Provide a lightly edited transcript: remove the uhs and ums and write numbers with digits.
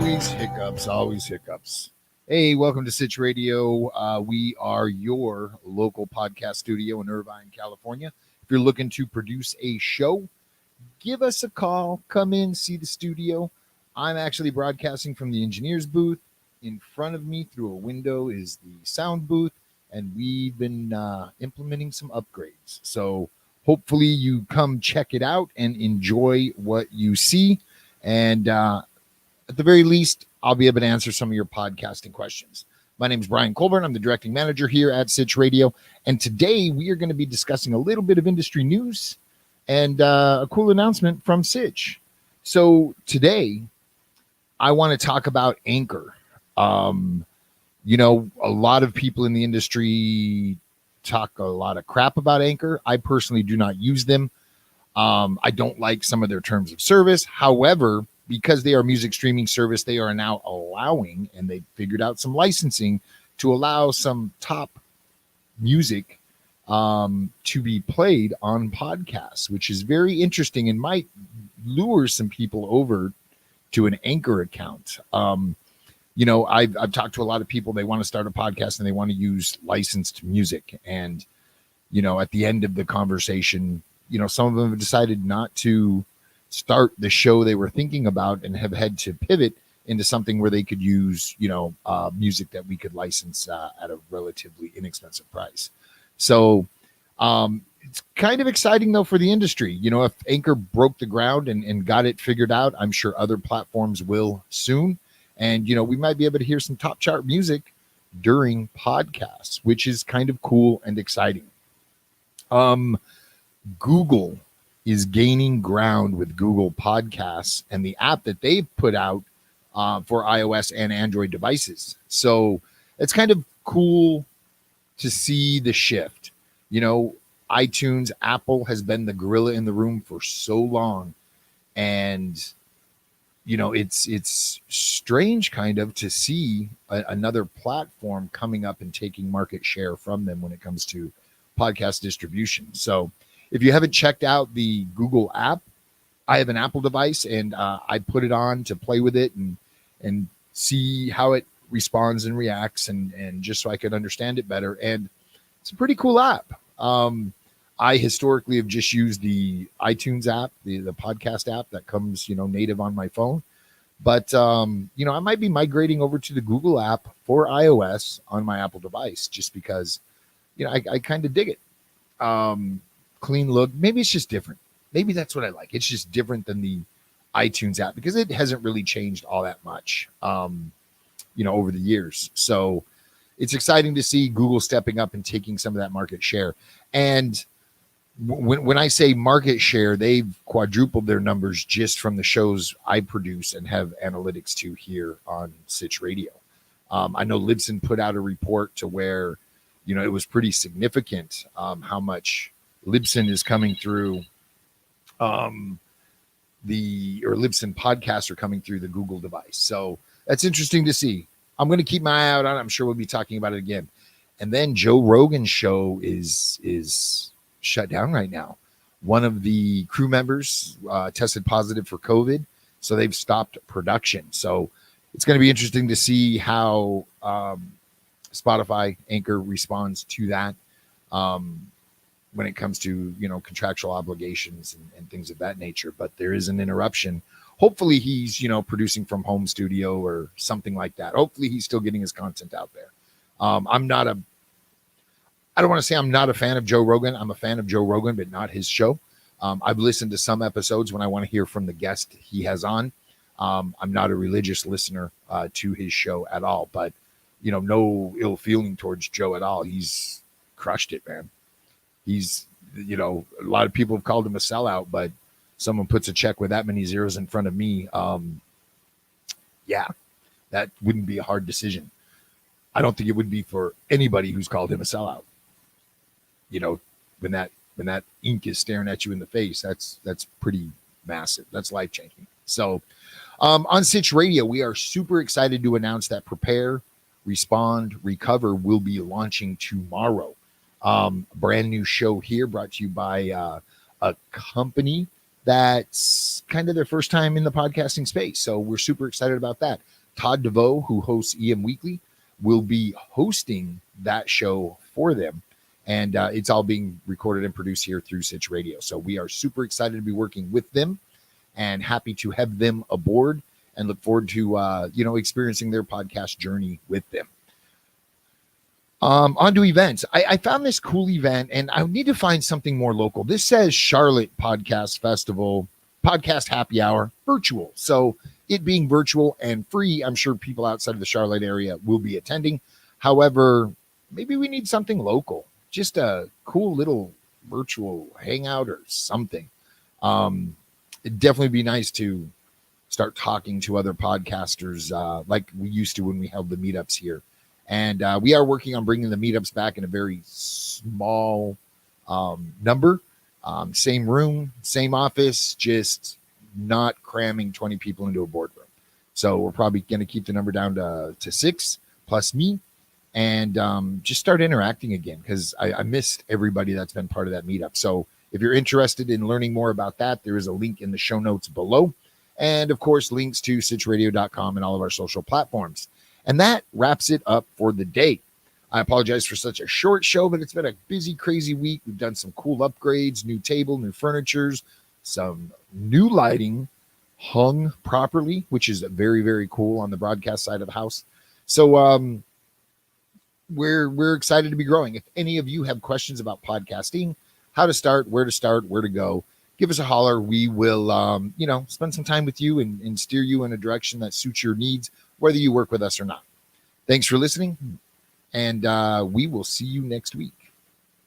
Always hiccups, always hiccups. Hey, welcome to Sitch Radio. We are your local podcast studio in Irvine, California. If you're looking to produce a show, give us a call. Come in, see the studio. I'm actually broadcasting from the engineer's booth. In front of me through a window is the sound booth, and we've been implementing some upgrades. So hopefully you come check it out and enjoy what you see. And at the very least, I'll be able to answer some of your podcasting questions. My name is Brian Colburn. I'm the directing manager here at Sitch Radio. And today we are going to be discussing a little bit of industry news and a cool announcement from Sitch. So today I want to talk about Anchor. A lot of people in the industry talk a lot of crap about Anchor. I personally do not use them. I don't like some of their terms of service. However, because they are a music streaming service, they are now allowing, and they figured out some licensing to allow some top music to be played on podcasts, which is very interesting and might lure some people over to an Anchor account. I've talked to a lot of people. They want to start a podcast and they want to use licensed music. And, at the end of the conversation, some of them have decided not to start the show they were thinking about and have had to pivot into something where they could use, music that we could license at a relatively inexpensive price. So it's kind of exciting, though, for the industry. If Anchor broke the ground and got it figured out, I'm sure other platforms will soon. And, we might be able to hear some top chart music during podcasts, which is kind of cool and exciting. Google is gaining ground with Google Podcasts and the app that they've put out for iOS and Android devices. So it's kind of cool to see the shift. iTunes, Apple has been the gorilla in the room for so long. And, it's strange kind of to see another platform coming up and taking market share from them when it comes to podcast distribution. So if you haven't checked out the Google app, I have an Apple device and I put it on to play with it and see how it responds and reacts and just so I could understand it better. And it's a pretty cool app. I historically have just used the iTunes app, the podcast app that comes, native on my phone. But, I might be migrating over to the Google app for iOS on my Apple device just because, I kind of dig it. Clean look. Maybe it's just different. Maybe that's what I like. It's just different than the iTunes app because it hasn't really changed all that much, over the years. So it's exciting to see Google stepping up and taking some of that market share. And when I say market share, they've quadrupled their numbers just from the shows I produce and have analytics to here on Sitch Radio. I know Libsyn put out a report to where, it was pretty significant how much Libsyn is coming through Libsyn podcasts are coming through the Google device. So that's interesting to see. I'm going to keep my eye out on it. I'm sure we'll be talking about it again. And then Joe Rogan's show is shut down right now. One of the crew members tested positive for COVID, so they've stopped production. So it's going to be interesting to see how Spotify, Anchor responds to that when it comes to, contractual obligations and things of that nature. But there is an interruption. Hopefully he's, producing from home studio or something like that. Hopefully he's still getting his content out there. I don't want to say I'm not a fan of Joe Rogan. I'm a fan of Joe Rogan, but not his show. I've listened to some episodes when I want to hear from the guest he has on. I'm not a religious listener to his show at all, but, no ill feeling towards Joe at all. He's crushed it, man. He's, a lot of people have called him a sellout, but someone puts a check with that many zeros in front of me. That wouldn't be a hard decision. I don't think it would be for anybody who's called him a sellout. When that ink is staring at you in the face, that's pretty massive. That's life-changing. So on Sitch Radio, we are super excited to announce that Prepare, Respond, Recover will be launching tomorrow. Brand new show here brought to you by a company that's kind of their first time in the podcasting space. So we're super excited about that. Todd DeVoe, who hosts EM Weekly, will be hosting that show for them. And it's all being recorded and produced here through Sitch Radio. So we are super excited to be working with them and happy to have them aboard and look forward to, experiencing their podcast journey with them. On to events. I found this cool event, and I need to find something more local. This says Charlotte Podcast Festival, Podcast Happy Hour, virtual. So it being virtual and free, I'm sure people outside of the Charlotte area will be attending. However, maybe we need something local, just a cool little virtual hangout or something. It'd definitely be nice to start talking to other podcasters like we used to when we held the meetups here. And we are working on bringing the meetups back in a very small number. Same room, same office, just not cramming 20 people into a boardroom. So we're probably going to keep the number down to 6 plus me and just start interacting again because I missed everybody that's been part of that meetup. So if you're interested in learning more about that, there is a link in the show notes below. And of course, links to sitchradio.com and all of our social platforms. And that wraps it up for the day. I apologize for such a short show, but it's been a busy, crazy week. We've done some cool upgrades, new table, new furnitures, some new lighting hung properly, which is very, very cool on the broadcast side of the house. So we're excited to be growing. If any of you have questions about podcasting, how to start, where to go, give us a holler. We will, spend some time with you and steer you in a direction that suits your needs, whether you work with us or not. Thanks for listening, and we will see you next week.